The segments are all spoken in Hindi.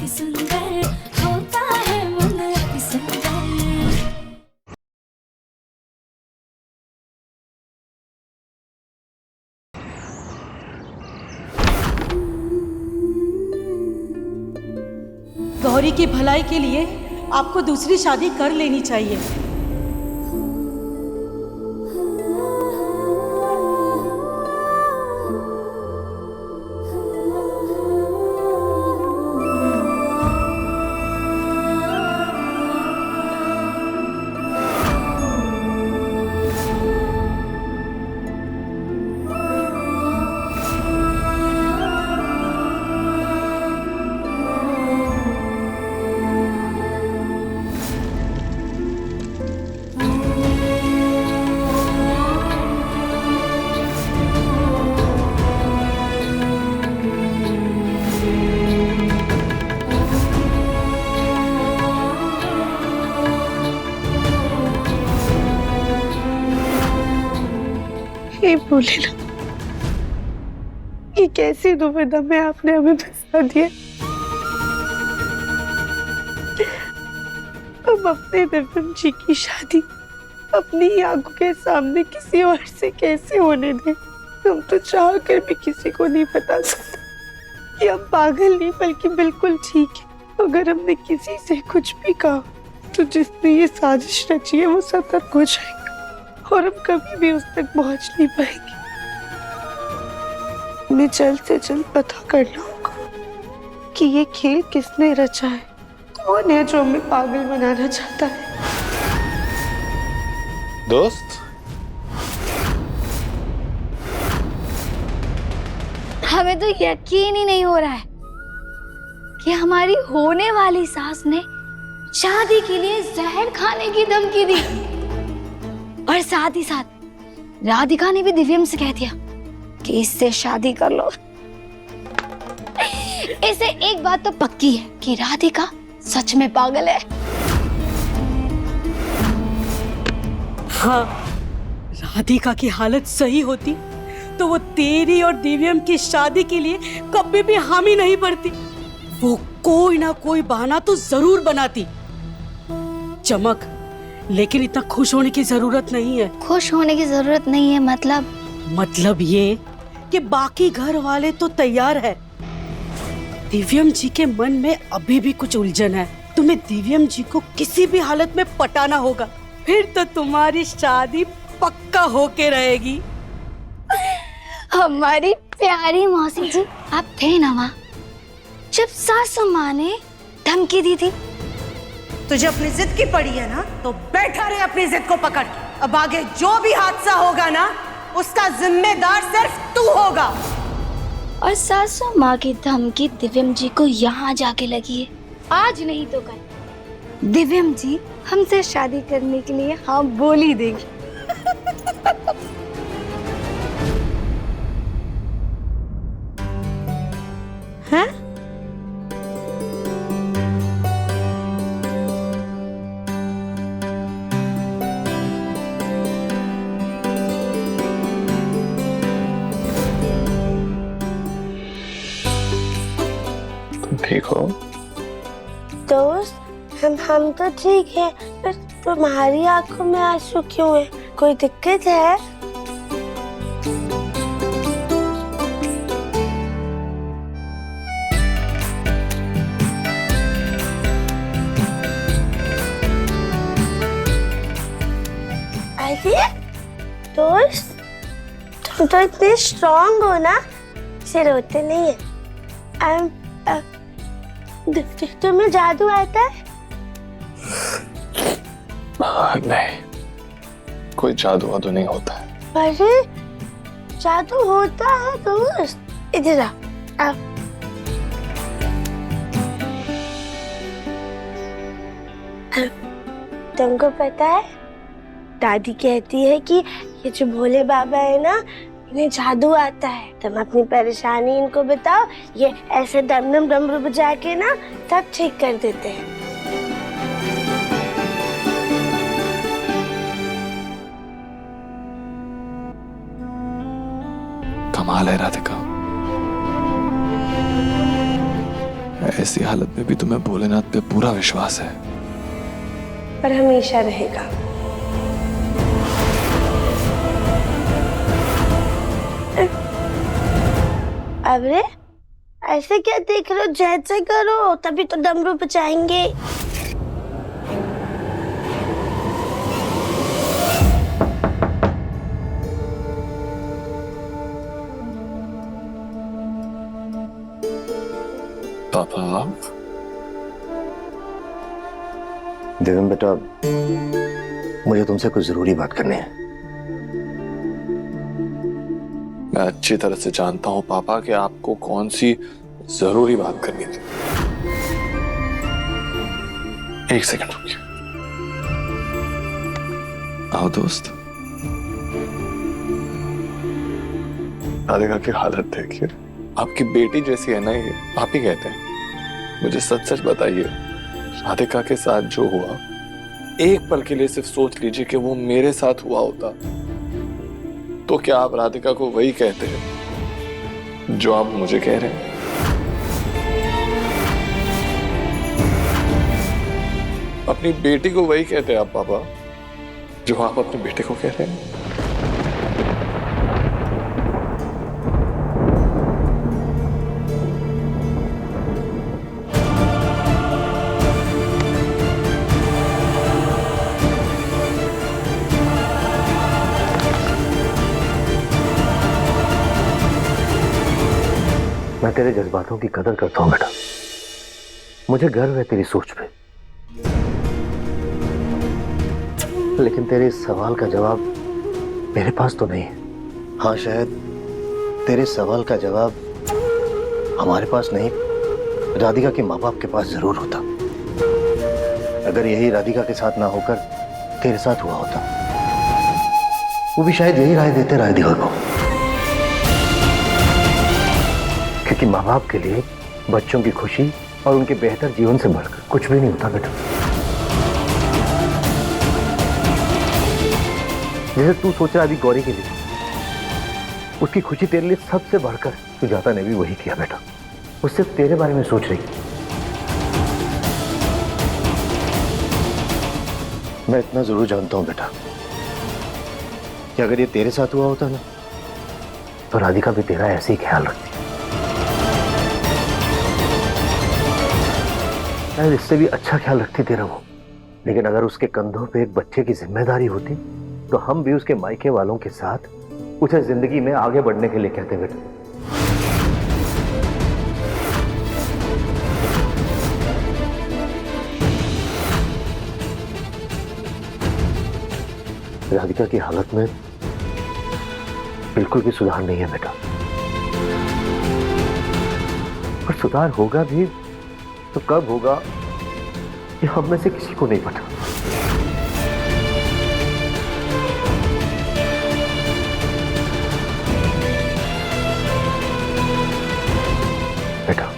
अति सुंदर होता है मन अति सुंदर। गौरी की भलाई के लिए आपको दूसरी शादी कर लेनी चाहिए। हे भोलेनाथ, ये कैसी दुविधा में आपने हमें फंसा दिया। हम अपने दिव्यम जी की शादी अपनी ही आंखों के सामने किसी और से कैसे होने दें। हम तो चाह कर भी किसी को नहीं बता सकते कि हम पागल नहीं बल्कि बिल्कुल ठीक है। अगर हमने किसी से कुछ भी कहा तो जिसने ये साजिश रची है वो सतत हो जाएगा और हम कभी भी उस तक पहुंच नहीं पाएंगे। हमें जल्द से जल्द पता करना होगा कि ये खेल किसने रचा है, कौन है जो हमें पागल बनाना चाहता है। दोस्त, हमें तो यकीन ही नहीं हो रहा है कि हमारी होने वाली सास ने शादी के लिए जहर खाने की धमकी दी और साथ ही साथ राधिका ने भी दिव्यम से कह दिया कि इससे शादी कर लो। इससे एक बात तो पक्की है कि राधिका सच में पागल है। हाँ, राधिका की हालत सही होती तो वो तेरी और दिव्यम की शादी के लिए कभी भी हामी नहीं भरती। वो कोई ना कोई बहाना तो जरूर बनाती। चमक, लेकिन इतना खुश होने की जरूरत नहीं है। खुश होने की जरूरत नहीं है मतलब ये कि बाकी घर वाले तो तैयार है। दिव्यम जी के मन में अभी भी कुछ उलझन है। तुम्हें दिव्यम जी को किसी भी हालत में पटाना होगा, फिर तो तुम्हारी शादी पक्का होके रहेगी। हमारी प्यारी मौसी जी, आप थे ना वहाँ जब सासू माँ ने धमकी दी थी। तुझे अपनी जिद की पड़ी है ना, तो बैठा रहे अपनी जिद को पकड़ के। अब आगे जो भी हादसा होगा ना, उसका जिम्मेदार सिर्फ तू होगा। और सासू माँ की धमकी दिव्यम जी को यहाँ जाके लगी है। आज नहीं तो कल दिव्यम जी हमसे शादी करने के लिए हाँ बोल ही देगी। हैं? ठीक हो? दोस्त, हम तो ठीक है, पर तुम्हारी आंखों में आंसू क्यों है? कोई दिक्कत है? अरे दोस्त, तुम तो इतने स्ट्रांग हो ना, इसे रोते नहीं है। तुम्हें जादू आता है? नहीं, कोई जादू वादू नहीं होता है। अरे जादू होता है दोस्त, इधर आओ। तुमको पता है, दादी कहती है कि ये जो भोले बाबा है ना, इन्हें जादू आता है। तुम अपनी परेशानी इनको बताओ, ये ऐसे डम डम डमरू बजा के ना सब ठीक कर देते हैं। कमाल है राधिका, ऐसी हालत में भी तुम्हें भोलेनाथ पे पूरा विश्वास है। पर हमेशा रहेगा। अरे ऐसे क्या देख रहे हो? जैसे करो, तभी तो डमरू बजाएंगे। पापा, दिव्यम बेटा, मुझे तुमसे कुछ जरूरी बात करनी है। मैं अच्छी तरह से जानता हूं पापा कि आपको कौन सी जरूरी बात करनी थी। एक सेकंड रुकिए। आओ दोस्त। राधिका की हालत देखिए, आपकी बेटी जैसी है ना ये, आप ही कहते हैं। मुझे सच सच बताइए, राधिका के साथ जो हुआ, एक पल के लिए सिर्फ सोच लीजिए कि वो मेरे साथ हुआ होता, तो क्या आप राधिका को वही कहते हैं जो आप मुझे कह रहे हैं? अपनी बेटी को वही कहते हैं आप पापा जो आप अपने बेटे को कह रहे हैं? मैं तेरे जज्बातों की कदर करता हूं बेटा, मुझे गर्व है तेरी सोच पे, लेकिन तेरे इस सवाल का जवाब मेरे पास तो नहीं है। हाँ, शायद तेरे सवाल का जवाब हमारे पास नहीं, राधिका के माँ बाप के पास जरूर होता। अगर यही राधिका के साथ ना होकर तेरे साथ हुआ होता, वो भी शायद यही राय देते राधिका को, क्योंकि माँ बाप के लिए बच्चों की खुशी और उनके बेहतर जीवन से बढ़कर कुछ भी नहीं होता बेटा। जैसे तू सोच रहा अभी गौरी के लिए, उसकी खुशी तेरे लिए सबसे बढ़कर सुजाता ने भी वही किया बेटा। वो सिर्फ तेरे बारे में सोच रही। मैं इतना जरूर जानता हूं बेटा कि अगर ये तेरे साथ हुआ होता ना, तो राधिका भी तेरा ऐसे ही ख्याल रखती। शायद इससे भी अच्छा ख्याल रखती तेरा वो, लेकिन अगर उसके कंधों पे एक बच्चे की जिम्मेदारी होती, तो हम भी उसके मायके वालों के साथ उसे जिंदगी में आगे बढ़ने के लिए कहते बेटा। राधिका की हालत में बिल्कुल भी सुधार नहीं है बेटा, और सुधार होगा भी तो कब होगा ये हम में से किसी को नहीं पता। बेटा,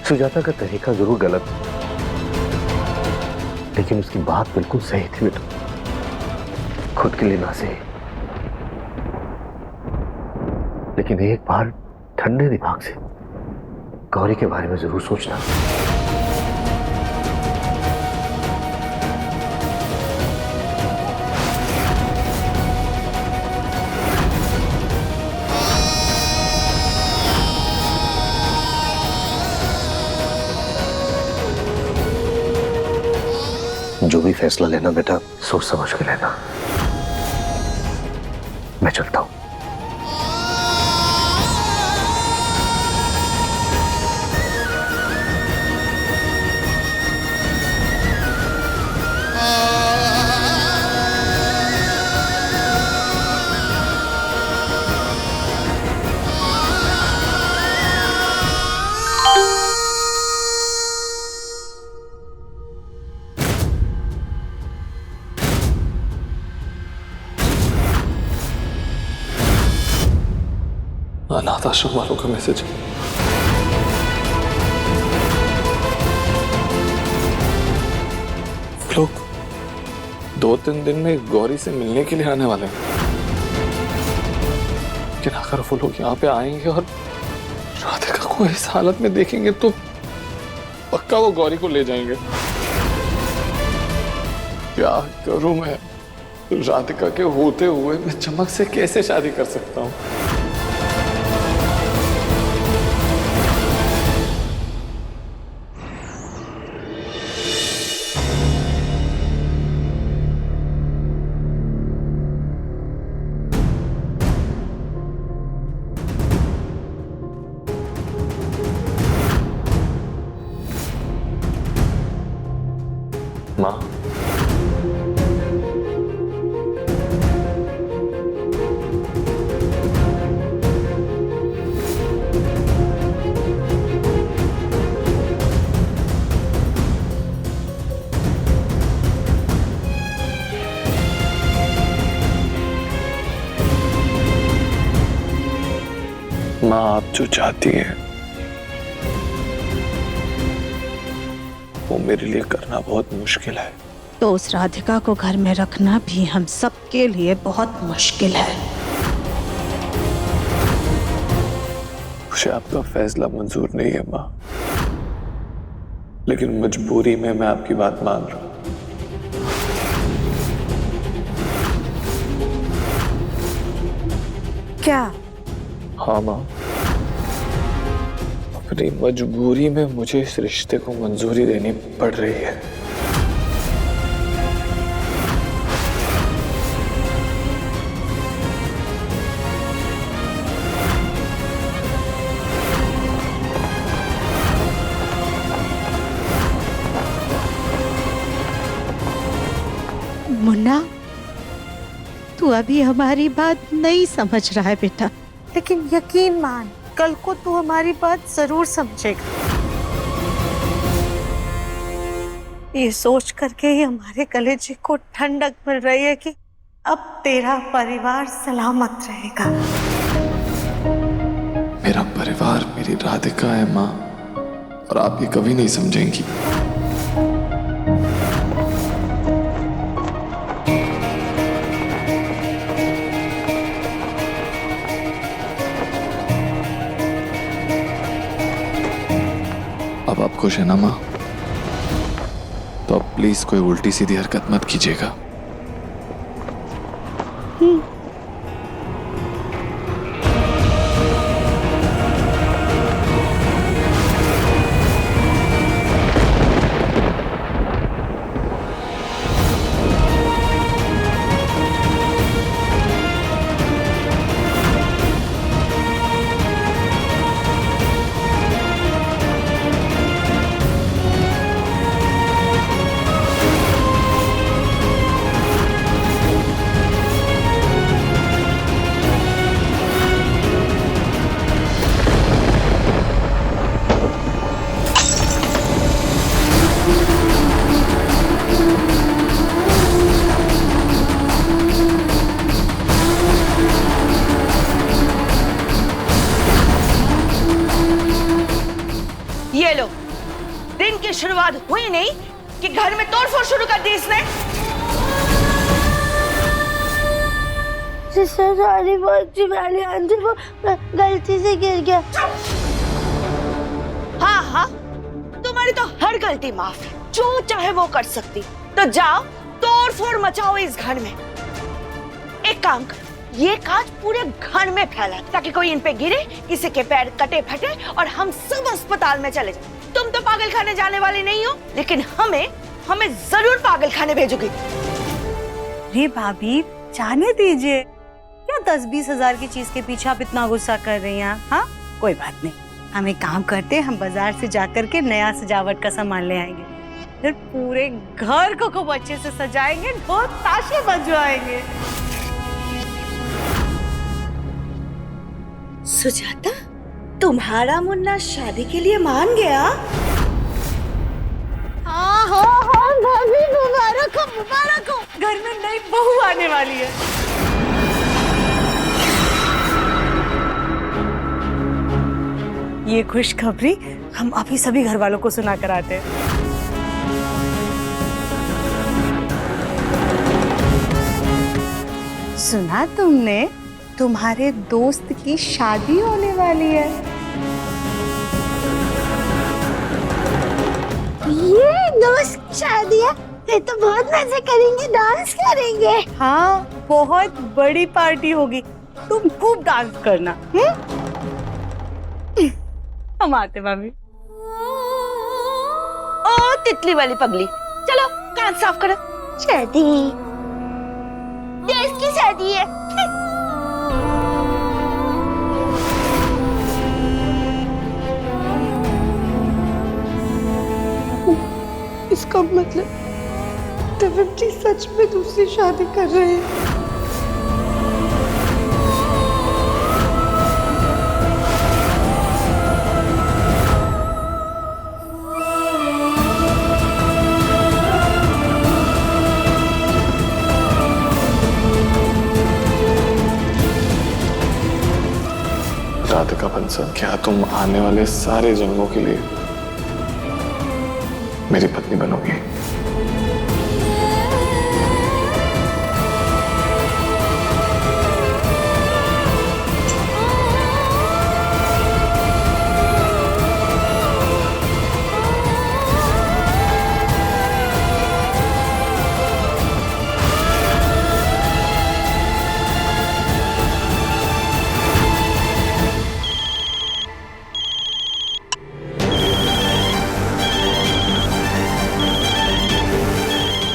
सुजाता का तरीका जरूर गलत, लेकिन उसकी बात बिल्कुल सही थी बेटा। खुद के लिए ना सही, लेकिन एक बार ठंडे दिमाग से गौरी के बारे में जरूर सोचना। जो भी फैसला लेना बेटा, सोच समझ के लेना। मैं चलता हूं। अनाथ आश्रम वालों का मैसेज। लोग 2-3 दिन में गौरी से मिलने के लिए आने वाले हैं, लेकिन अगर वो लोग यहाँ पे आएंगे और राधिका को इस हालत में देखेंगे तो पक्का वो गौरी को ले जाएंगे। क्या करूं मैं? राधिका के होते हुए मैं चमक से कैसे शादी कर सकता हूं? माँ, आप जो चाहती है वो मेरे लिए करना बहुत मुश्किल है। तो उस राधिका को घर में रखना भी हम सबके लिए बहुत मुश्किल है। मुझे आपका फैसला मंजूर नहीं है माँ, लेकिन मजबूरी में मैं आपकी बात मान रहा हूं। क्या? हाँ माँ, अपनी मजबूरी में मुझे इस रिश्ते को मंजूरी देनी पड़ रही है। मुन्ना, तू अभी हमारी बात नहीं समझ रहा है बेटा, लेकिन यकीन मान, कल को तू हमारी बात जरूर समझेगा। ये सोच करके ही हमारे कलेजे को ठंडक मिल रही है कि अब तेरा परिवार सलामत रहेगा। मेरा परिवार मेरी राधिका है माँ, और आप ये कभी नहीं समझेंगी। अब आप खुश है ना माँ? तो अब प्लीज कोई उल्टी सीधी हरकत मत कीजिएगा। ये लो, दिन की शुरुआत हुई नहीं कि घर में तोड़फोड़ शुरू कर दी इसने। सिस्टर सॉरी, बहुत जुबानी आंटी, वो गलती से गिर गया। हाँ हाँ, तुम्हारी तो हर गलती माफ है, जो चाहे वो कर सकती। तो जाओ तोड़फोड़ मचाओ इस घर में। एक काम कर, ये कांच पूरे घर में फैला ताकि कोई इन पे गिरे, किसी के पैर कटे फटे और हम सब अस्पताल में चले जाए। तुम तो पागल खाने जाने वाली नहीं हो, लेकिन हमें जरूर पागल खाने भेजोगी। अरे भाभी, जाने दीजिए, क्या 10-20 हजार की चीज के पीछे आप इतना गुस्सा कर रही हैं? हाँ, कोई बात नहीं, हम एक काम करते हैं, हम बाजार से जाकर के नया सजावट का सामान ले आएंगे, फिर पूरे घर को खूब अच्छे से सजाएंगे, ढोल ताशे बजवाएंगे। सुजाता, तुम्हारा मुन्ना शादी के लिए मान गया? हाँ हाँ हाँ भाभी, मुबारक हो, मुबारक हो, घर में नई बहू आने वाली है। ये खुशखबरी हम अभी सभी घर वालों को सुना कर आते हैं। सुना तुमने, तुम्हारे दोस्त की शादी होने वाली है। ये दोस्त की शादी है, ये तो बहुत मजे करेंगे, डांस करेंगे। हाँ, बहुत बड़ी पार्टी होगी, तुम खूब डांस करना। हम आते भाभी। ओ तितली वाली पगली, चलो कान साफ करो। शादी, देश की शादी है। इसका मतलब दिव्यम जी सच में दूसरी शादी कर रहे हैं। राधिका बंसल, क्या तुम आने वाले सारे जन्मों के लिए मेरी पत्नी बनोगी?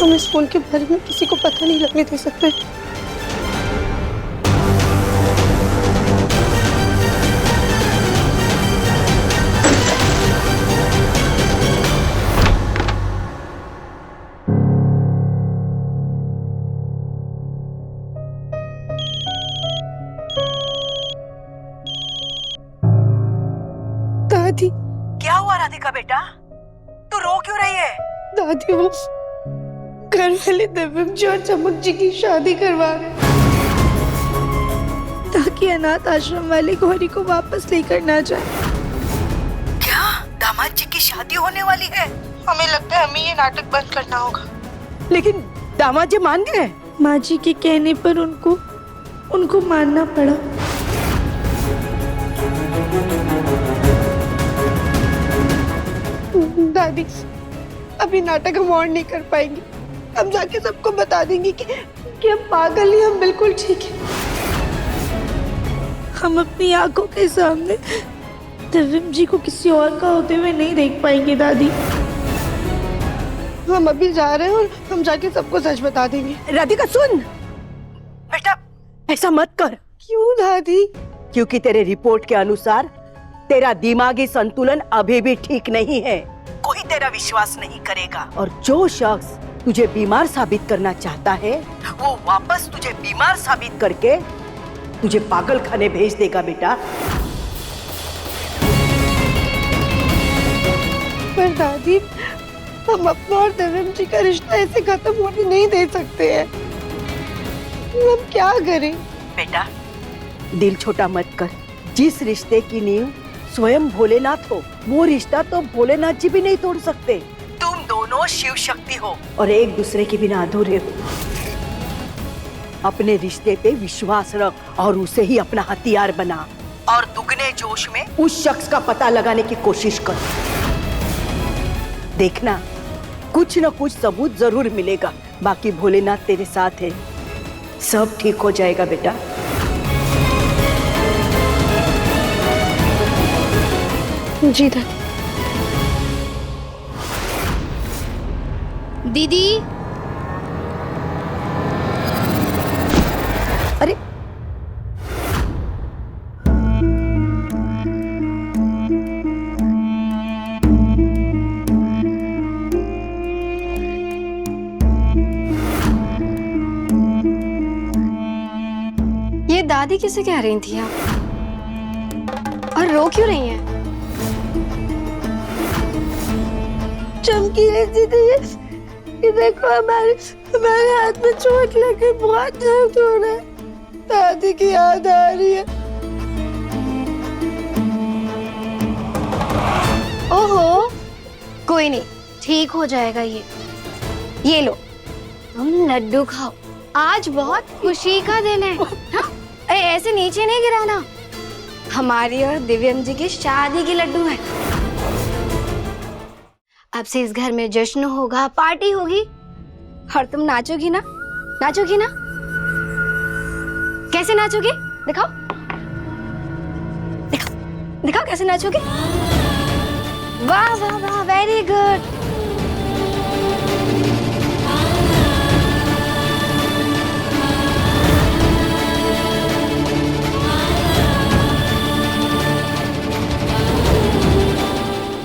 हम इस फोन के बारे में किसी को पता नहीं लगने दे सकते। दादी, क्या हुआ राधिका बेटा, तू रो क्यों रही है? दादी वो घर वाले दिव्यम जी और चमक जी की शादी करवा रहे ताकि अनाथ आश्रम वाले गौरी को वापस लेकर ना जाए। क्या दामाद जी की शादी होने वाली है? हमें लगता है हमें ये नाटक बंद करना होगा। लेकिन दामाद जी मान गए? माँ जी के कहने पर उनको मानना पड़ा। दादी, अभी नाटक हम और नहीं कर पाएंगे। हम जाके सबको बता देंगे कि हम पागल नहीं, हम बिल्कुल ठीक हैं। हम अपनी आंखों के सामने दिव्यम जी को किसी और का होते हुए नहीं देख पाएंगे दादी। हम अभी जा रहे हैं और हम जाके सबको सच बता देंगे। राधिका सुन बेटा, ऐसा मत कर। क्यों दादी? क्योंकि तेरे रिपोर्ट के अनुसार तेरा दिमागी संतुलन अभी भी ठीक नहीं है। कोई तेरा विश्वास नहीं करेगा और जो शख्स तुझे बीमार साबित करना चाहता है वो वापस तुझे बीमार साबित करके तुझे पागल खाने भेज देगा बेटा। पर दादी, हम अपना और दिव्यम जी का रिश्ता ऐसे खत्म होने नहीं दे सकते हैं। हम क्या करें? बेटा दिल छोटा मत कर। जिस रिश्ते की नींव स्वयं भोलेनाथ हो, वो रिश्ता तो भोलेनाथ जी भी नहीं तोड़ सकते। तुम दोनों शिव शक्ति हो और एक दूसरे के बिना अधूरे हो। अपने रिश्ते पे विश्वास रख और उसे ही अपना हथियार बना और दुगने जोश में उस शख्स का पता लगाने की कोशिश कर। देखना कुछ न कुछ सबूत जरूर मिलेगा। बाकी भोलेनाथ तेरे साथ है, सब ठीक हो जाएगा बेटा। जी दादी। दीदी, अरे ये दादी किसे कह रही थी आप? और रो क्यों रही हैं? चमकी दीदी, ये देखो हमारे हाथ में चोट लगी, बहुत दर्द हो रहा है। दादी की याद आ रही है। ओहो, कोई नहीं, ठीक हो जाएगा। ये लो, तुम लड्डू खाओ। आज बहुत खुशी का दिन है। हाँ? ऐसे नीचे नहीं गिराना। हमारी और दिव्यम जी की शादी की लड्डू है। अब से इस घर में जश्न होगा, पार्टी होगी। और तुम नाचोगी ना? नाचोगी ना? कैसे नाचोगे? दिखाओ दिखाओ दिखाओ कैसे नाचोगे। वाह वाह वाह, वेरी गुड।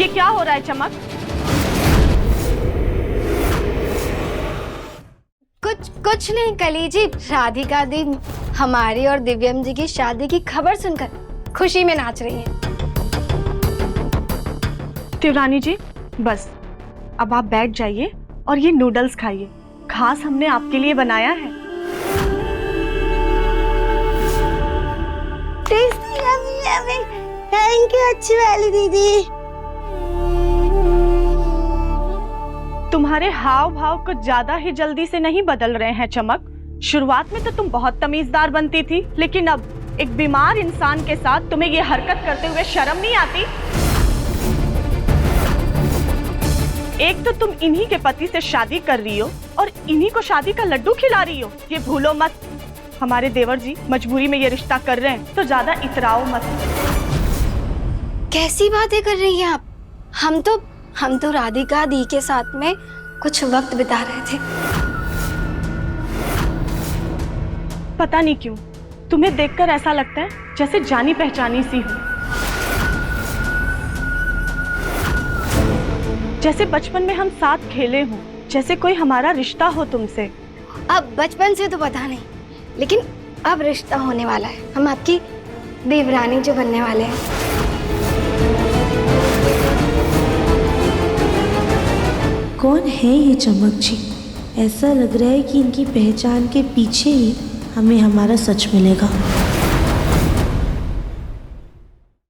ये क्या हो रहा है चमक? कुछ नहीं कली जी, राधिका दी हमारी और दिव्यम जी की शादी की खबर सुनकर खुशी में नाच रही है। देवरानी जी बस, अब आप बैठ जाइए और ये नूडल्स खाइए, खास हमने आपके लिए बनाया है। Tasty, yummy yummy. Thank you अच्छी वाली दीदी। तुम्हारे हाव भाव कुछ ज्यादा ही जल्दी से नहीं बदल रहे हैं चमक। शुरुआत में तो तुम बहुत तमीजदार बनती थी, लेकिन अब एक बीमार इंसान के साथ तुम्हें ये हरकत करते हुए शर्म नहीं आती? एक तो तुम इन्हीं के पति से शादी कर रही हो और इन्हीं को शादी का लड्डू खिला रही हो। ये भूलो मत, हमारे देवर जी मजबूरी में ये रिश्ता कर रहे हैं, तो ज्यादा इतराओ मत। कैसी बातें कर रही हैं आप? हम तो राधिका दी के साथ में कुछ वक्त बिता रहे थे। पता नहीं क्यों तुम्हें देखकर ऐसा लगता है जैसे जानी पहचानी सी हो, जैसे बचपन में हम साथ खेले हों, जैसे कोई हमारा रिश्ता हो तुमसे। अब बचपन से तो पता नहीं, लेकिन अब रिश्ता होने वाला है। हम आपकी देवरानी जो बनने वाले हैं। कौन है ये चमक जी? ऐसा लग रहा है कि इनकी पहचान के पीछे ही हमें हमारा सच मिलेगा।